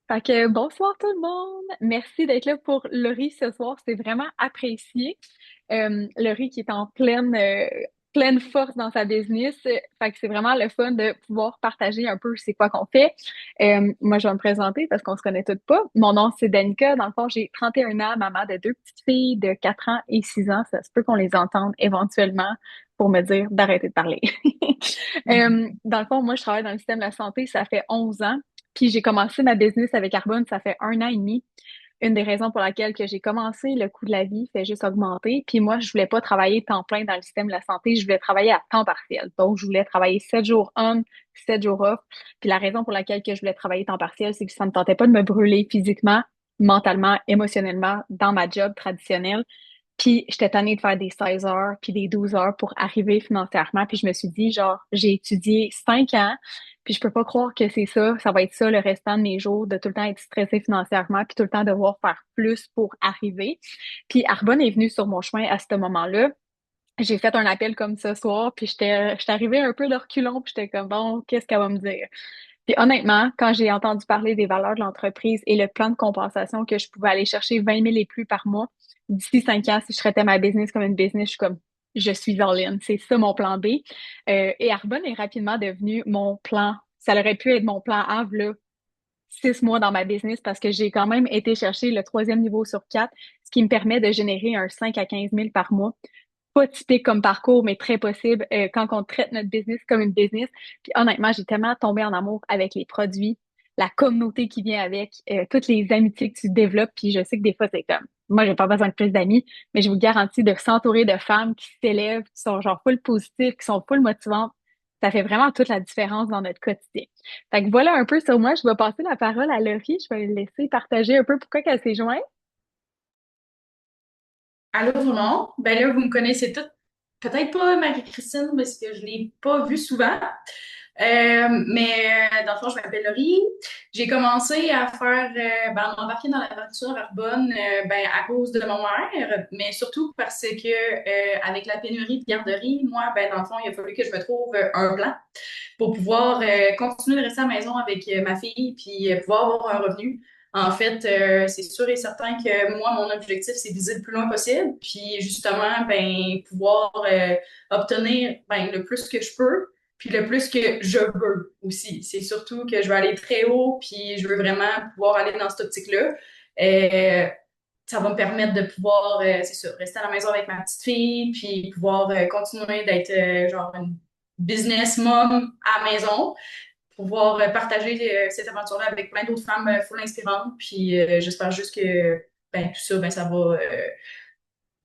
Fait que bonsoir tout le monde. Merci d'être là pour Laurie ce soir. C'est vraiment apprécié. Laurie qui est en pleine force dans sa business. Fait que c'est vraiment le fun de pouvoir partager un peu c'est quoi qu'on fait. Moi, je vais me présenter parce qu'on se connaît toutes pas. Mon nom, c'est Danica. Dans le fond, j'ai 31 ans, maman de deux petites filles de 4 ans et 6 ans. Ça se peut qu'on les entende éventuellement pour me dire d'arrêter de parler. Dans le fond, moi, je travaille dans le système de la santé. Ça fait 11 ans. Puis j'ai commencé ma business avec Arbonne, ça fait 1 an et demi. Une des raisons pour laquelle que j'ai commencé, le coût de la vie fait juste augmenter. Puis moi, je voulais pas travailler temps plein dans le système de la santé, je voulais travailler à temps partiel. Donc, je voulais travailler 7 jours on, 7 jours off. Puis la raison pour laquelle que je voulais travailler temps partiel, c'est que ça me tentait pas de me brûler physiquement, mentalement, émotionnellement dans ma job traditionnelle. Puis j'étais tannée de faire des 16 heures puis des 12 heures pour arriver financièrement. Puis je me suis dit, genre, j'ai étudié 5 ans, puis je peux pas croire que c'est ça, ça va être ça le restant de mes jours, de tout le temps être stressée financièrement, puis tout le temps devoir faire plus pour arriver. Puis Arbonne est venue sur mon chemin à ce moment-là. J'ai fait un appel comme ce soir, puis j'étais arrivée un peu de reculons, puis j'étais comme, bon, qu'est-ce qu'elle va me dire? Puis honnêtement, quand j'ai entendu parler des valeurs de l'entreprise et le plan de compensation que je pouvais aller chercher 20 000 et plus par mois d'ici 5 ans, si je traitais ma business comme une business, je suis comme, je suis all-in. C'est ça mon plan B. Et Arbonne est rapidement devenu mon plan. Ça aurait pu être mon plan A, là, 6 mois dans ma business parce que j'ai quand même été chercher le troisième niveau sur 4, ce qui me permet de générer un 5 à 15 000 par mois pas typique comme parcours, mais très possible quand on traite notre business comme une business. Puis honnêtement, j'ai tellement tombé en amour avec les produits, la communauté qui vient avec, toutes les amitiés que tu développes. Puis je sais que des fois, c'est comme, moi, j'ai pas besoin de plus d'amis, mais je vous garantis de s'entourer de femmes qui s'élèvent, qui sont genre full positives, qui sont full motivantes. Ça fait vraiment toute la différence dans notre quotidien. Fait que voilà un peu sur moi. Je vais passer la parole à Laurie. Je vais le laisser partager un peu pourquoi qu'elle s'est jointe. Allô tout le monde. Ben là, vous me connaissez toutes. Peut-être pas Marie-Christine parce que je l'ai pas vue souvent. Mais dans le fond, je m'appelle Laurie. J'ai commencé à faire, à m'embarquer dans l'aventure Arbonne, à cause de mon mère, mais surtout parce que avec la pénurie de garderie, moi, dans le fond, il a fallu que je me trouve un plan pour pouvoir continuer de rester à la maison avec ma fille puis pouvoir avoir un revenu. En fait, c'est sûr et certain que moi, mon objectif, c'est de viser le plus loin possible, puis justement, pouvoir obtenir le plus que je peux, puis le plus que je veux aussi. C'est surtout que je veux aller très haut, puis je veux vraiment pouvoir aller dans cette optique-là. Euh, Ça va me permettre de pouvoir, c'est sûr, rester à la maison avec ma petite fille, puis pouvoir continuer d'être genre une business mom à la maison, pouvoir partager cette aventure-là avec plein d'autres femmes full inspirantes. Puis j'espère juste que tout ça, ça va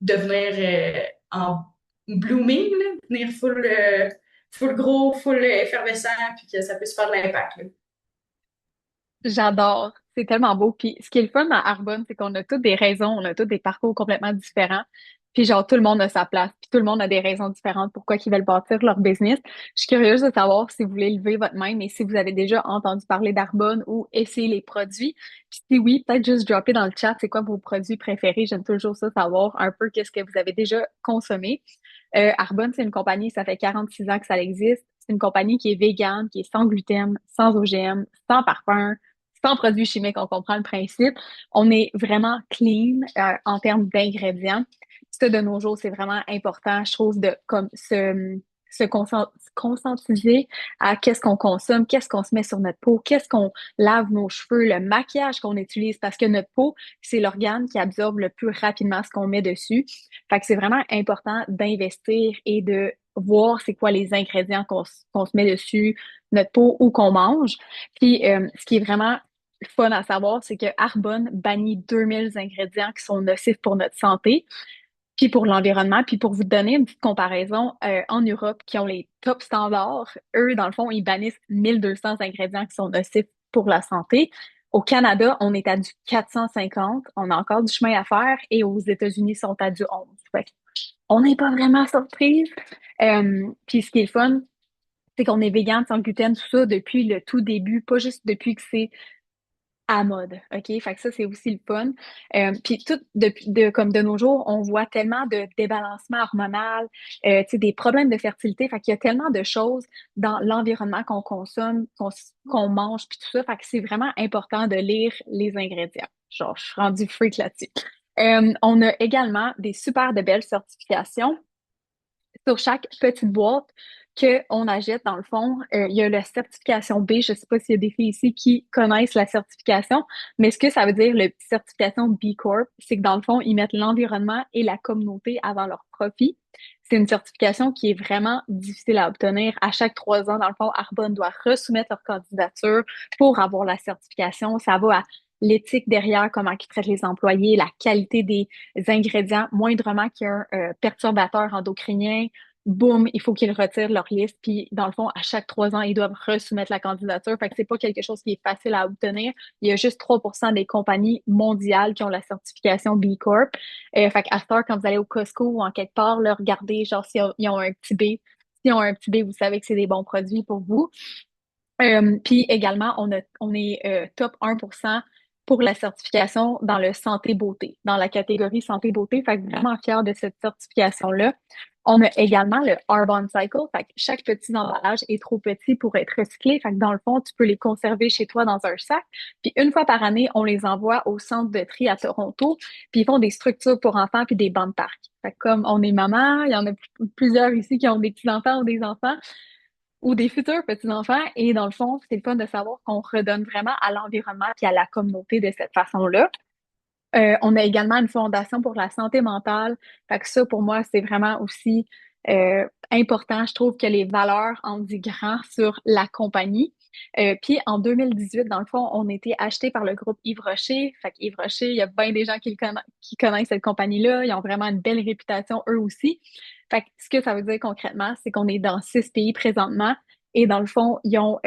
devenir en blooming, là, devenir full gros, full effervescent, puis que ça puisse faire de l'impact, là. J'adore. C'est tellement beau. Puis ce qui est le fun à Arbonne, c'est qu'on a toutes des raisons, on a tous des parcours complètement différents. Puis genre, tout le monde a sa place. Puis tout le monde a des raisons différentes pourquoi ils veulent bâtir leur business. Je suis curieuse de savoir si vous voulez lever votre main, mais si vous avez déjà entendu parler d'Arbonne ou essayé les produits. Puis si oui, peut-être juste dropper dans le chat, c'est quoi vos produits préférés. J'aime toujours ça, savoir un peu qu'est-ce que vous avez déjà consommé. Arbonne, c'est une compagnie, ça fait 46 ans que ça existe. C'est une compagnie qui est végane, qui est sans gluten, sans OGM, sans parfum, sans produits chimiques, on comprend le principe. On est vraiment clean en termes d'ingrédients. Ça, de nos jours, c'est vraiment important, je trouve, de comme se conscientiser à qu'est-ce qu'on consomme, qu'est-ce qu'on se met sur notre peau, qu'est-ce qu'on lave nos cheveux, le maquillage qu'on utilise, parce que notre peau, c'est l'organe qui absorbe le plus rapidement ce qu'on met dessus. Fait que c'est vraiment important d'investir et de voir c'est quoi les ingrédients qu'on se met dessus, notre peau ou qu'on mange. Puis, ce qui est vraiment fun à savoir, c'est que Arbonne bannit 2000 ingrédients qui sont nocifs pour notre santé, puis pour l'environnement. Puis pour vous donner une petite comparaison, en Europe, qui ont les top standards, eux, dans le fond, ils bannissent 1200 ingrédients qui sont nocifs pour la santé. Au Canada, on est à du 450, on a encore du chemin à faire, et aux États-Unis, ils sont à du 11. Fait on n'est pas vraiment surprise. Puis ce qui est le fun, c'est qu'on est vegan, sans gluten, tout ça, depuis le tout début, pas juste depuis que c'est à mode, OK? Fait que ça, c'est aussi le fun. Puis tout, comme de nos jours, on voit tellement de débalancement hormonal, tu sais, des problèmes de fertilité. Fait qu'il y a tellement de choses dans l'environnement qu'on consomme, qu'on mange, puis tout ça. Fait que c'est vraiment important de lire les ingrédients. Genre, je suis rendue freak là-dessus. On a également des super de belles certifications sur chaque petite boîte qu'on achète, dans le fond, il y a la certification B. Je ne sais pas s'il y a des filles ici qui connaissent la certification, mais ce que ça veut dire, la certification B Corp, c'est que dans le fond, ils mettent l'environnement et la communauté avant leur profit. C'est une certification qui est vraiment difficile à obtenir. À chaque 3 ans, dans le fond, Arbonne doit resoumettre leur candidature pour avoir la certification. Ça va à l'éthique derrière, comment ils traitent les employés, la qualité des ingrédients, moindrement qu'il y a un perturbateur endocrinien, boum, il faut qu'ils retirent leur liste. Puis, dans le fond, à chaque 3 ans, ils doivent resoumettre la candidature. Fait que c'est pas quelque chose qui est facile à obtenir. Il y a juste 3% des compagnies mondiales qui ont la certification B Corp. Fait qu'à cette heure, quand vous allez au Costco ou en quelque part, là, regardez, genre, s'ils ont un petit B. S'ils ont un petit B, vous savez que c'est des bons produits pour vous. Puis également, on est top 1% pour la certification dans le santé-beauté, dans la catégorie santé-beauté. Fait que vraiment fier de cette certification-là. On a également le Arbonne Cycle. Fait que chaque petit emballage est trop petit pour être recyclé. Fait que dans le fond, tu peux les conserver chez toi dans un sac. Puis une fois par année, on les envoie au centre de tri à Toronto. Puis ils font des structures pour enfants puis des bancs de parc. Fait que comme on est maman, il y en a plusieurs ici qui ont des petits-enfants ou des enfants ou des futurs petits-enfants. Et dans le fond, c'est le fun de savoir qu'on redonne vraiment à l'environnement et à la communauté de cette façon-là. On a également une fondation pour la santé mentale. Fait que ça, pour moi, c'est vraiment aussi important. Je trouve que les valeurs en dit grand sur la compagnie. Puis en 2018, dans le fond, on a été acheté par le groupe Yves Rocher. Fait que Yves Rocher, il y a bien des gens qui connaissent cette compagnie-là. Ils ont vraiment une belle réputation eux aussi. Fait que ce que ça veut dire concrètement, c'est qu'on est dans 6 pays présentement. Et dans le fond, ils ont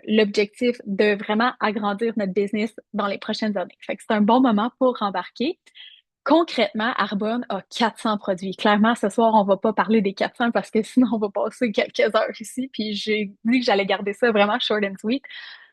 l'objectif de vraiment agrandir notre business dans les prochaines années. Fait que c'est un bon moment pour embarquer. Concrètement, Arbonne a 400 produits. Clairement, ce soir, on va pas parler des 400 parce que sinon, on va passer quelques heures ici. Puis j'ai dit que j'allais garder ça vraiment short and sweet.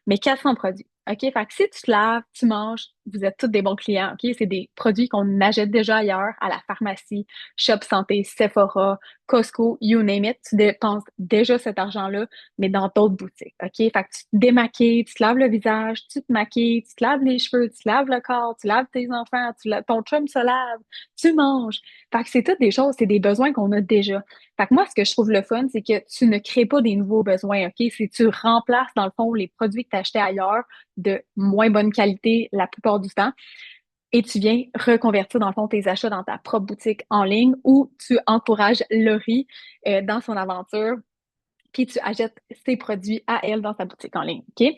Mais 400 produits. OK? Fait que si tu te laves, tu manges, vous êtes tous des bons clients. OK? C'est des produits qu'on achète déjà ailleurs, à la pharmacie, Shop Santé, Sephora, Costco, you name it. Tu dépenses déjà cet argent-là, mais dans d'autres boutiques. OK? Fait que tu te démaquilles, tu te laves le visage, tu te maquilles, tu te laves les cheveux, tu te laves le corps, tu laves tes enfants, ton chum se lave, tu manges. Fait que c'est toutes des choses, c'est des besoins qu'on a déjà. Fait que moi, ce que je trouve le fun, c'est que tu ne crées pas des nouveaux besoins, OK? C'est tu remplaces, dans le fond, les produits que tu achetais ailleurs de moins bonne qualité la plupart du temps et tu viens reconvertir, dans le fond, tes achats dans ta propre boutique en ligne ou tu encourages Laurie dans son aventure puis tu achètes ses produits à elle dans sa boutique en ligne, OK?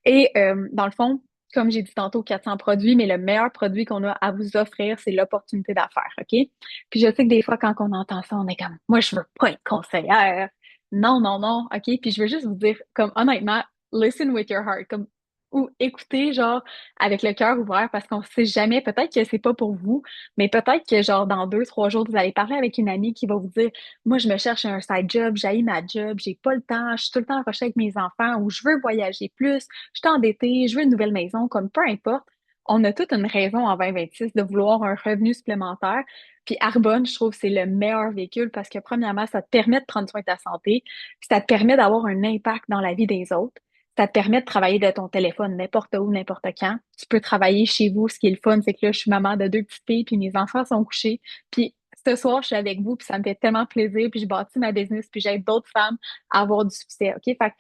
Et dans le fond, comme j'ai dit tantôt, 400 produits, mais le meilleur produit qu'on a à vous offrir, c'est l'opportunité d'affaires, OK? Puis je sais que des fois, quand on entend ça, on est comme, moi, je veux pas être conseillère. Non, non, non, OK? Puis je veux juste vous dire, comme honnêtement, listen with your heart, comme, ou écoutez, genre, avec le cœur ouvert, parce qu'on sait jamais, peut-être que c'est pas pour vous, mais peut-être que, genre, dans 2, 3 jours, vous allez parler avec une amie qui va vous dire, moi, je me cherche un side job, j'haïs ma job, j'ai pas le temps, je suis tout le temps accrochée avec mes enfants ou je veux voyager plus, je suis endettée, je veux une nouvelle maison, comme peu importe. On a toute une raison en 2026 de vouloir un revenu supplémentaire. Puis Arbonne, je trouve que c'est le meilleur véhicule parce que premièrement, ça te permet de prendre soin de ta santé, puis ça te permet d'avoir un impact dans la vie des autres. Ça te permet de travailler de ton téléphone n'importe où, n'importe quand. Tu peux travailler chez vous. Ce qui est le fun, c'est que là, je suis maman de 2 petites filles, puis mes enfants sont couchés. Puis ce soir, je suis avec vous, puis ça me fait tellement plaisir, puis je bâtis ma business, puis j'aide d'autres femmes à avoir du succès, OK? Fait que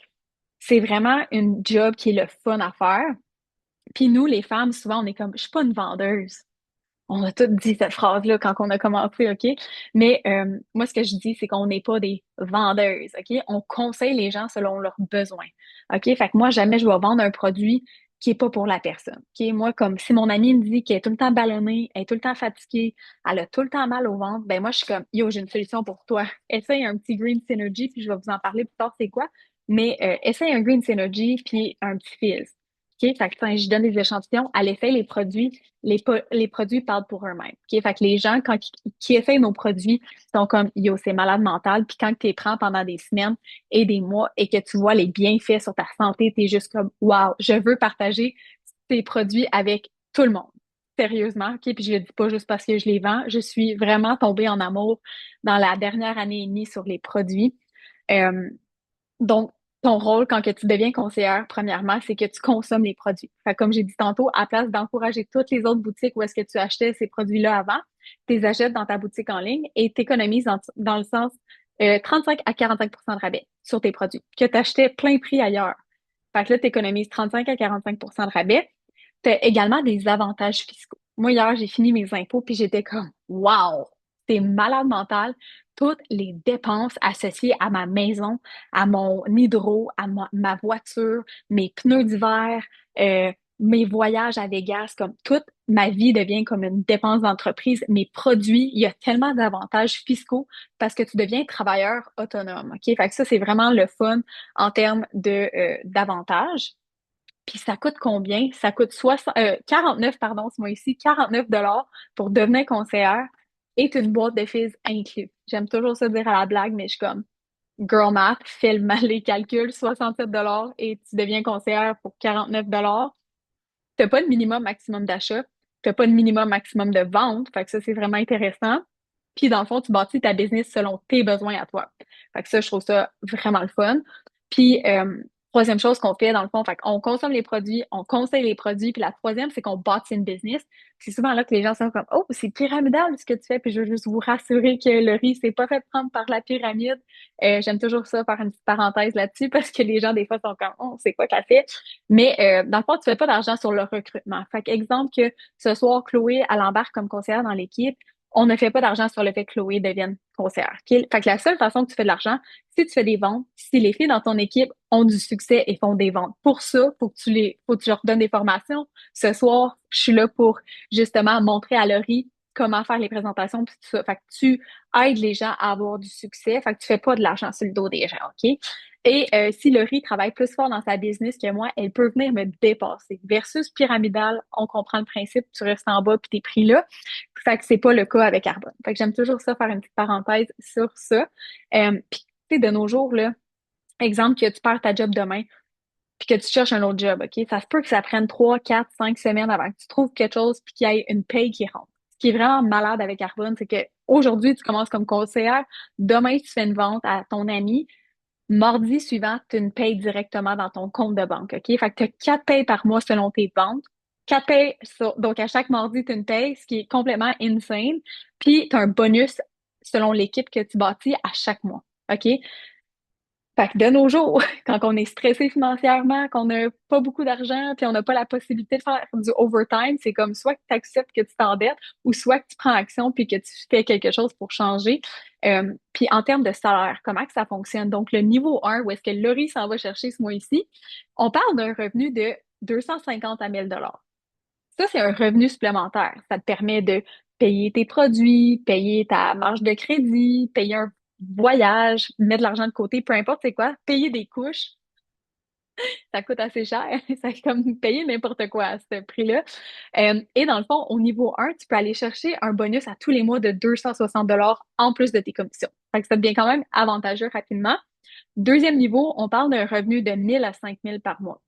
c'est vraiment une job qui est le fun à faire. Puis nous, les femmes, souvent, on est comme, je suis pas une vendeuse. On a toutes dit cette phrase-là quand on a commencé, OK? Mais moi, ce que je dis, c'est qu'on n'est pas des vendeuses, OK? On conseille les gens selon leurs besoins, OK? Fait que moi, jamais je vais vendre un produit qui est pas pour la personne, OK? Moi, comme si mon amie me dit qu'elle est tout le temps ballonnée, elle est tout le temps fatiguée, elle a tout le temps mal au ventre, ben moi, je suis comme, yo, j'ai une solution pour toi. Essaye un petit Green Synergy, puis je vais vous en parler plus tard, c'est quoi? Mais essaye un Green Synergy, puis un petit Fizz. OK? Fait que, quand je donne des échantillons, elle essaye les produits, les produits parlent pour eux-mêmes. OK? Fait que les gens, quand qui essayent nos produits, sont comme, yo, c'est malade mental. Puis quand tu les prends pendant des semaines et des mois et que tu vois les bienfaits sur ta santé, tu es juste comme, wow, je veux partager tes produits avec tout le monde. Sérieusement, OK? Puis je le dis pas juste parce que je les vends. Je suis vraiment tombée en amour dans la dernière année et demie sur les produits. Euh, donc, ton rôle quand que tu deviens conseillère, premièrement, c'est que tu consommes les produits. Fait que comme j'ai dit tantôt, à place d'encourager toutes les autres boutiques où est-ce que tu achetais ces produits-là avant, tu les achètes dans ta boutique en ligne et tu économises dans le sens 35 à 45 de rabais sur tes produits que tu achetais plein prix ailleurs. Fait que là, tu économises 35 à 45 de rabais. Tu as également des avantages fiscaux. Moi, hier, j'ai fini mes impôts puis j'étais comme, wow, c'est malade mental. Toutes les dépenses associées à ma maison, à mon hydro, à ma voiture, mes pneus d'hiver, euh, mes voyages à Vegas, comme toute ma vie devient comme une dépense d'entreprise. Mes produits, il y a tellement d'avantages fiscaux parce que tu deviens travailleur autonome. OK? Fait que ça, c'est vraiment le fun en termes de, d'avantages. Puis ça coûte combien? Ça coûte 49, pardon, ce mois-ci, 49 $ pour devenir conseillère et une boîte de fils inclus. J'aime toujours ça dire à la blague, mais je suis comme girl math, fais les calculs, 67 $ et tu deviens conseillère pour 49 $. T'as pas de minimum maximum d'achat, t'as pas de minimum maximum de vente, fait que ça, c'est vraiment intéressant. Puis dans le fond, tu bâtis ta business selon tes besoins à toi. Fait que ça, je trouve ça vraiment le fun. Puis troisième chose qu'on fait, dans le fond, fait qu'on consomme les produits, on conseille les produits. Puis la troisième, c'est qu'on bâtit une business. C'est souvent là que les gens sont comme, oh, c'est pyramidal ce que tu fais. Puis je veux juste vous rassurer que le riz, c'est pas fait prendre par la pyramide. J'aime toujours ça, faire une petite parenthèse là-dessus parce que les gens, des fois, sont comme, oh, c'est quoi qu'elle fait? Mais dans le fond, tu fais pas d'argent sur le recrutement. Fait qu'exemple que ce soir, Chloé, elle embarque comme conseillère dans l'équipe, on ne fait pas d'argent sur le fait que Chloé devienne conseillère. OK? Fait que la seule façon que tu fais de l'argent, si tu fais des ventes, si les filles dans ton équipe ont du succès et font des ventes. Pour ça, faut que tu leur donnes des formations. Ce soir, je suis là pour justement montrer à Laurie comment faire les présentations puis tout ça. Fait que tu aides les gens à avoir du succès. Fait que tu fais pas de l'argent sur le dos des gens, OK? Et si Laurie travaille plus fort dans sa business que moi, elle peut venir me dépasser. Versus pyramidal, on comprend le principe, tu restes en bas puis t'es pris là. Fait que c'est pas le cas avec Arbonne. Fait que j'aime toujours ça, faire une petite parenthèse sur ça. Puis, tu sais, de nos jours, là, exemple que tu perds ta job demain, puis que tu cherches un autre job, OK? Ça se peut que ça prenne 3, 4, 5 semaines avant que tu trouves quelque chose puis qu'il y ait une paye qui rentre. Ce qui est vraiment malade avec Arbonne, c'est que aujourd'hui, tu commences comme conseillère, demain, tu fais une vente à ton ami, mardi suivant, tu as une paye directement dans ton compte de banque, OK? Fait que tu as 4 payes par mois selon tes ventes. 4 payes, donc à chaque mardi, tu as une paye, ce qui est complètement insane. Puis tu as un bonus selon l'équipe que tu bâtis à chaque mois, OK? Fait que de nos jours, quand on est stressé financièrement, qu'on n'a pas beaucoup d'argent, puis on n'a pas la possibilité de faire du overtime, c'est comme soit que tu acceptes que tu t'endettes ou soit que tu prends action puis que tu fais quelque chose pour changer. Puis en termes de salaire, comment que ça fonctionne? Donc, le niveau 1, où est-ce que Laurie s'en va chercher ce mois-ci, on parle d'un revenu de 250 à 1000 $. Ça, c'est un revenu supplémentaire. Ça te permet de payer tes produits, payer ta marge de crédit, payer un voyage, mettre de l'argent de côté, peu importe c'est quoi, payer des couches, ça coûte assez cher. C'est comme payer n'importe quoi à ce prix-là. Et dans le fond, au niveau 1, tu peux aller chercher un bonus à tous les mois de 260 $ en plus de tes commissions. Fait que ça devient quand même avantageux rapidement. Deuxième niveau, on parle d'un revenu de 1000 à 5000 par mois.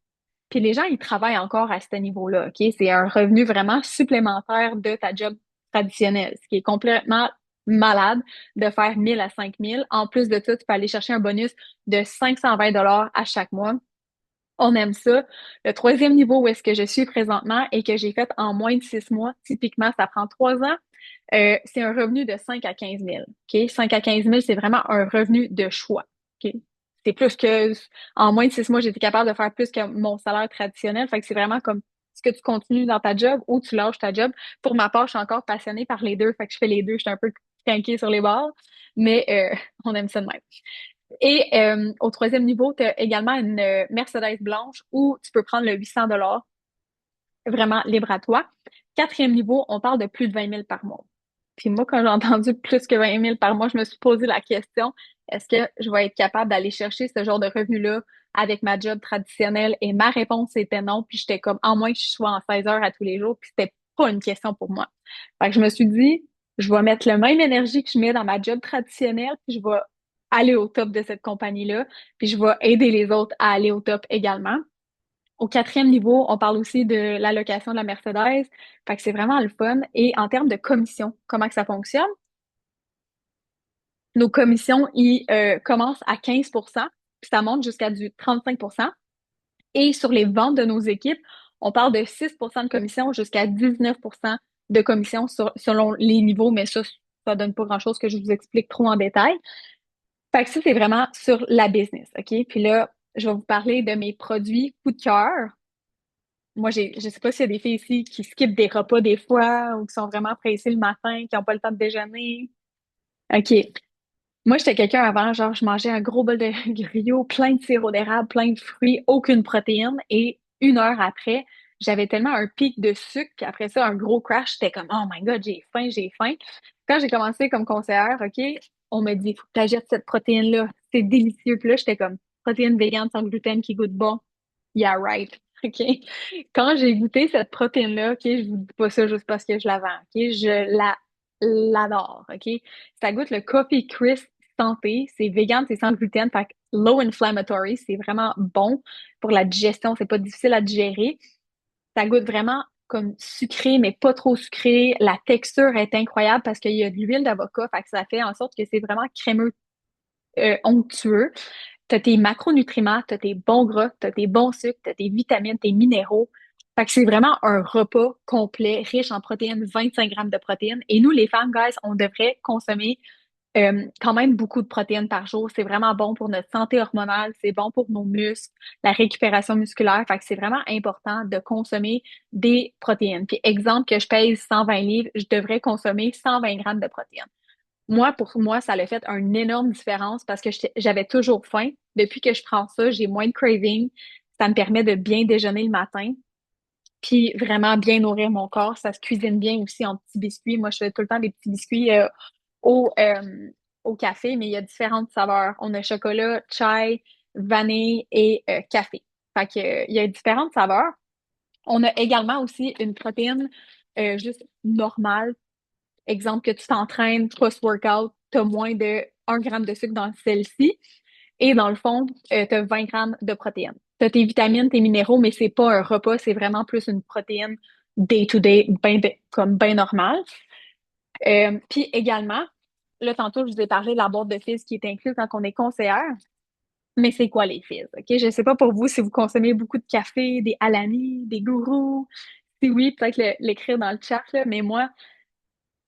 Puis les gens, ils travaillent encore à ce niveau-là, OK? C'est un revenu vraiment supplémentaire de ta job traditionnelle, ce qui est complètement malade de faire 1000 à 5000. En plus de ça, tu peux aller chercher un bonus de 520 $ à chaque mois. On aime ça. Le troisième niveau où est-ce que je suis présentement et que j'ai fait en moins de 6 mois, typiquement, ça prend 3 ans, c'est un revenu de 5 à 15 000. OK? 5 à 15 000, c'est vraiment un revenu de choix. OK? C'est plus que, en moins de 6 mois, j'étais capable de faire plus que mon salaire traditionnel. Fait que c'est vraiment comme, est-ce que tu continues dans ta job ou tu lâches ta job? Pour ma part, je suis encore passionnée par les deux. Fait que je fais les deux. Je suis un peu craquée sur les bords. Mais on aime ça de même. Et au troisième niveau, tu as également une Mercedes blanche où tu peux prendre le 800 $ vraiment libre à toi. Quatrième niveau, on parle de plus de 20 000 par mois. Puis moi, quand j'ai entendu plus que 20 000 par mois, je me suis posé la question, est-ce que je vais être capable d'aller chercher ce genre de revenu-là avec ma job traditionnelle? Et ma réponse était non. Puis j'étais comme, en moins que je sois en 16 heures à tous les jours, puis c'était pas une question pour moi. Fait que je me suis dit, je vais mettre le même énergie que je mets dans ma job traditionnelle, puis je vais aller au top de cette compagnie-là, puis je vais aider les autres à aller au top également. Au quatrième niveau, on parle aussi de l'allocation de la Mercedes. Fait que c'est vraiment le fun. Et en termes de commission, comment que ça fonctionne? Nos commissions, ils commencent à 15%, puis ça monte jusqu'à du 35%. Et sur les ventes de nos équipes, on parle de 6% de commission jusqu'à 19% de commission selon les niveaux, mais ça donne pas grand-chose que je vous explique trop en détail. Fait que ça, c'est vraiment sur la business, OK? Puis là, je vais vous parler de mes produits coup de cœur. Moi, je sais pas s'il y a des filles ici qui skippent des repas des fois ou qui sont vraiment pressées le matin, qui n'ont pas le temps de déjeuner. OK. Moi, j'étais quelqu'un avant, genre, je mangeais un gros bol de griot, plein de sirop d'érable, plein de fruits, aucune protéine. Et 1 heure après, j'avais tellement un pic de sucre qu'après ça, un gros crash, j'étais comme, oh my God, j'ai faim, j'ai faim. Quand j'ai commencé comme conseillère, OK, on m'a dit, faut que tu achètes cette protéine-là. C'est délicieux. Puis là, j'étais comme, protéine végane sans gluten qui goûte bon. Yeah, right. OK. Quand j'ai goûté cette protéine-là, OK, je vous dis pas ça juste parce que je la vends, OK, l'adore, OK? Ça goûte le Coffee Crisp santé, c'est vegan, c'est sans gluten, fait que low inflammatory, c'est vraiment bon pour la digestion, c'est pas difficile à digérer. Ça goûte vraiment comme sucré, mais pas trop sucré. La texture est incroyable parce qu'il y a de l'huile d'avocat, fait que ça fait en sorte que c'est vraiment crémeux, onctueux. T'as tes macronutriments, t'as tes bons gras, t'as tes bons sucres, t'as tes vitamines, tes minéraux. Fait que c'est vraiment un repas complet, riche en protéines, 25 grammes de protéines. Et nous, les femmes, guys, on devrait consommer quand même beaucoup de protéines par jour. C'est vraiment bon pour notre santé hormonale, c'est bon pour nos muscles, la récupération musculaire. Fait que c'est vraiment important de consommer des protéines. Puis exemple que je pèse 120 livres, je devrais consommer 120 grammes de protéines. Moi, pour moi, ça a fait une énorme différence parce que j'avais toujours faim. Depuis que je prends ça, j'ai moins de craving. Ça me permet de bien déjeuner le matin, puis vraiment bien nourrir mon corps. Ça se cuisine bien aussi en petits biscuits. Moi, je fais tout le temps des petits biscuits au, euh, au café, mais il y a différentes saveurs. On a chocolat, chai, vanille et café. Fait que, il y a différentes saveurs. On a également aussi une protéine juste normale. Exemple que tu t'entraînes post-workout, tu as moins de 1 gramme de sucre dans celle-ci. Et dans le fond, tu as 20 grammes de protéines. Tu as tes vitamines, tes minéraux, mais c'est pas un repas, c'est vraiment plus une protéine day-to-day, comme bien normal. Puis également, là, tantôt, je vous ai parlé de la boîte de fils qui est incluse quand on est conseillère. Mais c'est quoi les fils? OK? Je sais pas pour vous si vous consommez beaucoup de café, des Alani, des gourous. Si oui, peut-être l'écrire dans le chat, là. Mais moi,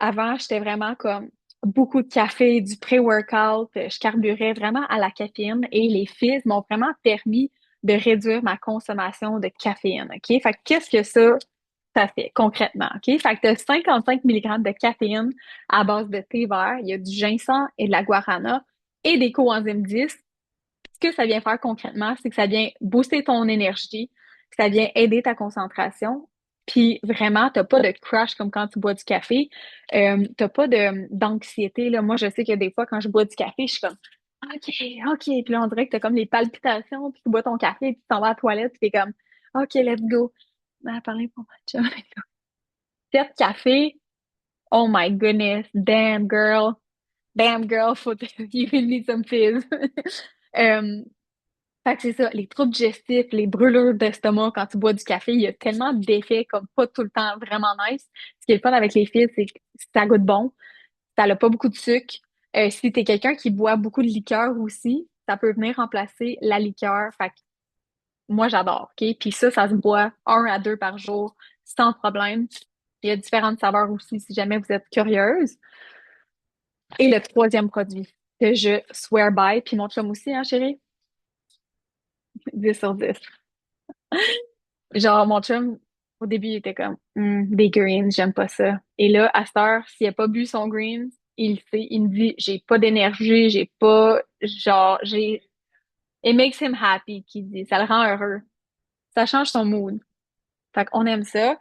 avant, j'étais vraiment comme beaucoup de café, du pré-workout. Je carburais vraiment à la caféine et les fils m'ont vraiment permis de réduire ma consommation de caféine. OK? Fait que qu'est-ce que ça fait concrètement? OK? Fait que tu as 55 mg de caféine à base de thé vert, il y a du ginseng et de la guarana et des coenzymes 10. Ce que ça vient faire concrètement, c'est que ça vient booster ton énergie, que ça vient aider ta concentration. Puis vraiment, t'as pas de crash comme quand tu bois du café. T'as pas d'anxiété, là. Moi, je sais que des fois, quand je bois du café, je suis comme OK, OK. Puis là, on dirait que t'as comme les palpitations, puis tu bois ton café, puis tu t'en vas à la toilette, puis t'es comme OK, let's go. Ah, parler pour ma chum. Cette café, oh my goodness, damn girl, you need some fizz. Euh, Fait que c'est ça, les troubles digestifs, les brûlures d'estomac quand tu bois du café, il y a tellement d'effets comme pas tout le temps vraiment nice. Ce qui est le fun avec les fils, c'est que ça goûte bon, ça n'a pas beaucoup de sucre. Si t'es quelqu'un qui boit beaucoup de liqueur aussi, ça peut venir remplacer la liqueur. Fait que moi, j'adore, OK? Puis ça se boit 1 à 2 par jour sans problème. Il y a différentes saveurs aussi si jamais vous êtes curieuse. Et le troisième produit que je swear by, puis mon chum aussi, hein, chérie? 10 sur 10. Genre, mon chum, au début, il était comme, des greens, j'aime pas ça. Et là, à cette heure, s'il a pas bu son green, il le sait, il me dit, j'ai pas d'énergie, j'ai pas, genre, it makes him happy, qu'il dit, ça le rend heureux. Ça change son mood. Fait qu'on aime ça.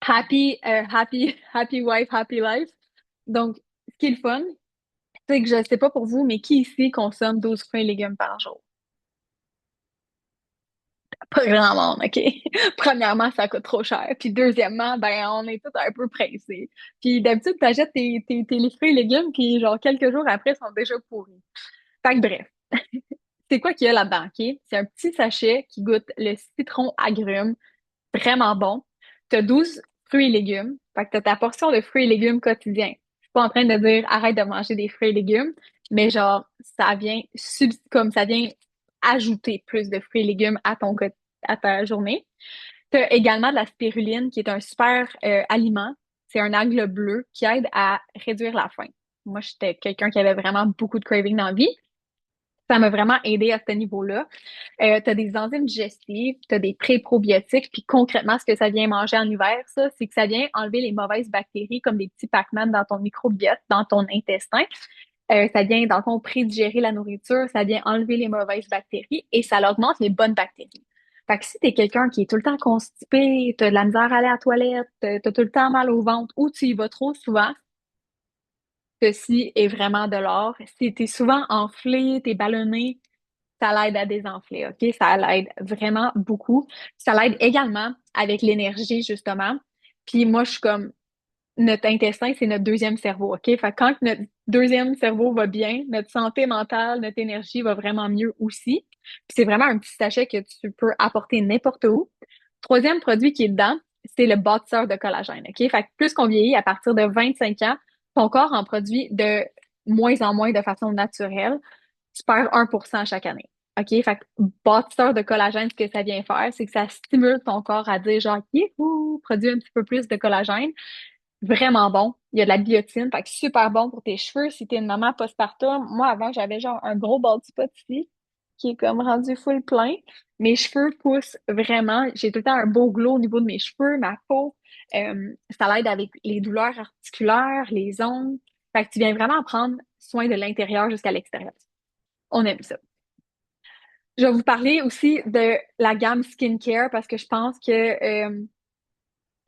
Happy wife, happy life. Donc, ce qui est le fun, c'est que je sais pas pour vous, mais qui ici consomme 12 fruits et légumes par jour? Pas grand monde, OK? Premièrement, ça coûte trop cher. Puis deuxièmement, ben, on est tous un peu pressés. Puis d'habitude, t'achètes tes fruits et légumes, puis genre quelques jours après, ils sont déjà pourris. Fait que bref. c'est quoi qu'il y a là-dedans, OK? C'est un petit sachet qui goûte le citron agrume, vraiment bon. T'as 12 fruits et légumes. Fait que t'as ta portion de fruits et légumes quotidien. Je suis pas en train de dire arrête de manger des fruits et légumes, mais genre, comme ça vient ajouter plus de fruits et légumes à ta journée. T'as également de la spiruline, qui est un super aliment. C'est un algue bleu qui aide à réduire la faim. Moi, j'étais quelqu'un qui avait vraiment beaucoup de craving dans la vie. Ça m'a vraiment aidé à ce niveau-là. Tu as des enzymes digestives, tu as des pré-probiotiques, puis concrètement, ce que ça vient manger en hiver, ça, c'est que ça vient enlever les mauvaises bactéries comme des petits Pac-Man dans ton microbiote, dans ton intestin. Ça vient, dans le fond, pré-digérer la nourriture, ça vient enlever les mauvaises bactéries et ça augmente les bonnes bactéries. Fait que si t'es quelqu'un qui est tout le temps constipé, t'as de la misère à aller à la toilette, t'as tout le temps mal au ventre ou tu y vas trop souvent, ceci est vraiment de l'or. Si t'es souvent enflé, t'es ballonné, ça l'aide à désenfler, OK? Ça l'aide vraiment beaucoup. Ça l'aide également avec l'énergie, justement. Puis moi, je suis comme, notre intestin, c'est notre deuxième cerveau, OK? Fait que quand notre deuxième cerveau va bien, notre santé mentale, notre énergie va vraiment mieux aussi. Puis c'est vraiment un petit sachet que tu peux apporter n'importe où. Troisième produit qui est dedans, c'est le bâtisseur de collagène, OK? Fait que plus qu'on vieillit, à partir de 25 ans, ton corps en produit de moins en moins de façon naturelle. Tu perds 1% chaque année. OK? Fait que bâtisseur de collagène, ce que ça vient faire, c'est que ça stimule ton corps à dire genre, youhou, produis un petit peu plus de collagène. Vraiment bon. Il y a de la biotine, fait que super bon pour tes cheveux. Si t'es une maman postpartum, moi avant, j'avais genre un gros bald spot ici, qui est comme rendu full plein. Mes cheveux poussent vraiment. J'ai tout le temps un beau glow au niveau de mes cheveux, ma peau. Ça l'aide avec les douleurs articulaires, les ongles. Fait que tu viens vraiment prendre soin de l'intérieur jusqu'à l'extérieur. On aime ça. Je vais vous parler aussi de la gamme skincare parce que je pense que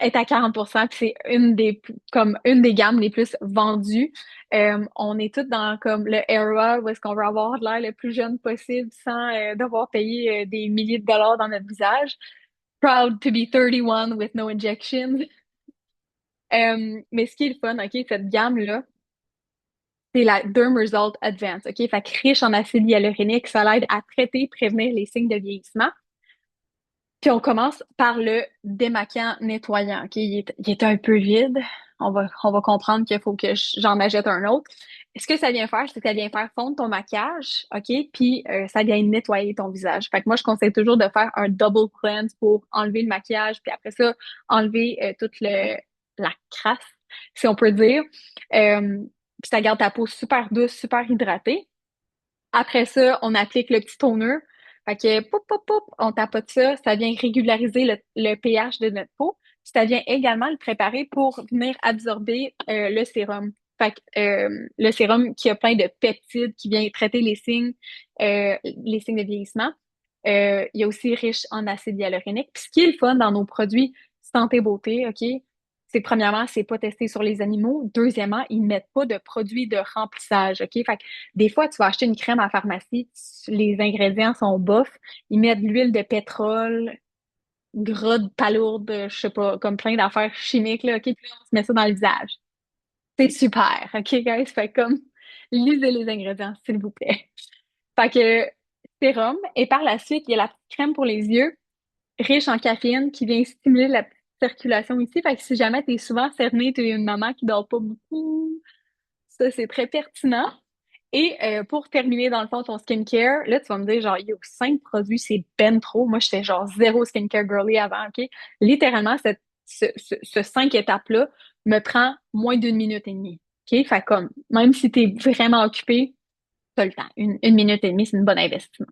est à 40%, puis c'est comme une des gammes les plus vendues. On est toutes dans comme le era où est-ce qu'on veut avoir l'air le plus jeune possible sans devoir payer des milliers de dollars dans notre visage. Proud to be 31 with no injections. Mais ce qui est le fun, OK, cette gamme-là, c'est la Derm Result Advance, OK? Fait que riche en acide hyaluronique, ça l'aide à traiter, prévenir les signes de vieillissement. Puis on commence par le démaquillant nettoyant. OK? Il est un peu vide. On va comprendre qu'il faut que j'en achète un autre. Ce que ça vient faire, c'est que ça vient faire fondre ton maquillage, OK? Puis ça vient nettoyer ton visage. Fait que moi, je conseille toujours de faire un double cleanse pour enlever le maquillage, puis après ça, enlever la crasse, si on peut dire. Puis ça garde ta peau super douce, super hydratée. Après ça, on applique le petit toner. Fait que, poup, poup, poup, on tapote ça. Ça vient régulariser le pH de notre peau. Puis ça vient également le préparer pour venir absorber le sérum. Fait que, le sérum qui a plein de peptides qui vient traiter les signes de vieillissement. Il est aussi riche en acide hyaluronique. Puis ce qui est le fun dans nos produits santé beauté, OK? C'est premièrement, c'est pas testé sur les animaux. Deuxièmement, ils mettent pas de produits de remplissage, OK? Fait que des fois, tu vas acheter une crème à la pharmacie, les ingrédients sont bofs. Ils mettent de l'huile de pétrole, gras de palourde, je sais pas, comme plein d'affaires chimiques, là, OK? Puis là, on se met ça dans le visage. C'est super, OK, guys? Fait comme, lisez les ingrédients, s'il vous plaît. Fait que, sérum. Et par la suite, il y a la petite crème pour les yeux, riche en caféine, qui vient stimuler la petite circulation ici. Fait que si jamais t'es souvent cerné, t'es une maman qui dort pas beaucoup, ça, c'est très pertinent. Et pour terminer, dans le fond, ton skincare, là, tu vas me dire, genre, yo, 5 produits, c'est ben trop. Moi, j'étais genre zéro skincare girly avant, OK? Littéralement, ce 5 étapes-là me prend moins d'1 minute et demie. OK? Fait comme, même si t'es vraiment occupé, t'as le temps. Une minute et demie, c'est une bonne investissement.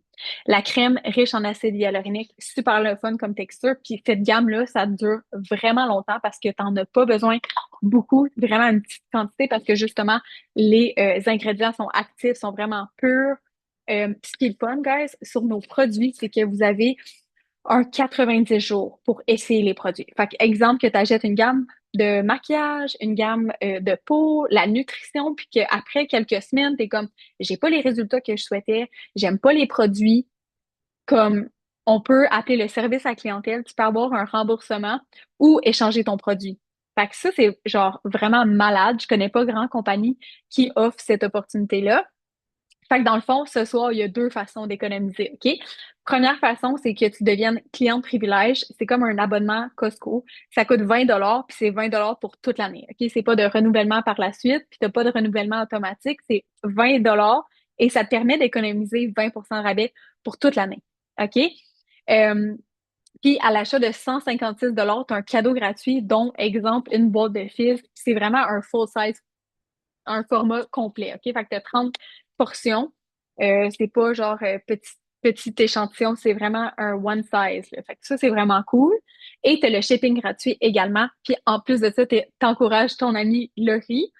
La crème riche en acide hyaluronique, super le fun comme texture. Puis cette gamme-là, ça dure vraiment longtemps parce que t'en as pas besoin beaucoup, vraiment une petite quantité parce que justement, les ingrédients sont actifs, sont vraiment purs. Puis ce qui est le fun, guys, sur nos produits, c'est que vous avez un 90 jours pour essayer les produits. Fait que, exemple, que tu achètes une gamme de maquillage, une gamme de peau, la nutrition, puis qu'après quelques semaines, t'es comme, j'ai pas les résultats que je souhaitais, j'aime pas les produits, comme on peut appeler le service à clientèle, tu peux avoir un remboursement ou échanger ton produit. Fait que ça, c'est genre vraiment malade. Je connais pas grand compagnie qui offre cette opportunité-là. Fait que dans le fond, ce soir, il y a deux façons d'économiser, OK? Première façon, c'est que tu deviennes client de privilège. C'est comme un abonnement Costco. Ça coûte 20 puis c'est 20 pour toute l'année, OK? C'est pas de renouvellement par la suite, puis t'as pas de renouvellement automatique. C'est 20 et ça te permet d'économiser 20% de rabais pour toute l'année, OK? Euh, Puis à l'achat de 156 tu as un cadeau gratuit, dont, exemple, une boîte de fils. C'est vraiment un full size, un format complet, OK? Fait que tu as 30 portions. C'est pas genre petit échantillon, c'est vraiment un one size, là. Fait que ça, c'est vraiment cool. Et tu as le shipping gratuit également. Puis en plus de ça, t'encourages ton ami Laurie.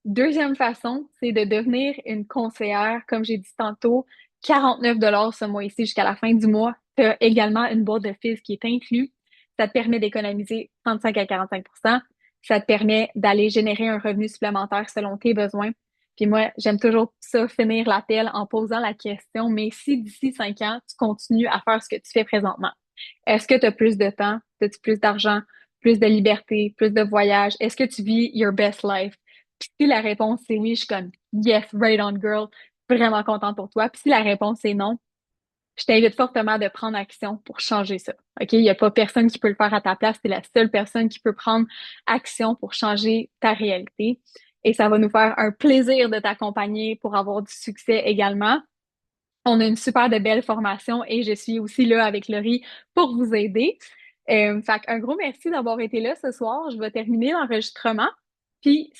Deuxième façon, c'est de devenir une conseillère, comme j'ai dit tantôt, 49 ce mois-ci jusqu'à la fin du mois. Tu as également une boîte de fils qui est inclue. Ça te permet d'économiser 35 à 45. Ça te permet d'aller générer un revenu supplémentaire selon tes besoins. Puis moi, j'aime toujours ça, finir l'appel en posant la question, mais si d'ici 5 ans, tu continues à faire ce que tu fais présentement, est-ce que tu as plus de temps? As-tu plus d'argent, plus de liberté, plus de voyages? Est-ce que tu vis your best life? Puis si la réponse c'est oui, je suis comme yes, right on girl, vraiment contente pour toi. Puis si la réponse est non, je t'invite fortement de prendre action pour changer ça. OK? Il n'y a pas personne qui peut le faire à ta place. C'est la seule personne qui peut prendre action pour changer ta réalité. Et ça va nous faire un plaisir de t'accompagner pour avoir du succès également. On a une super de belle formation et je suis aussi là avec Laurie pour vous aider. Fait un gros merci d'avoir été là ce soir. Je vais terminer l'enregistrement. Puis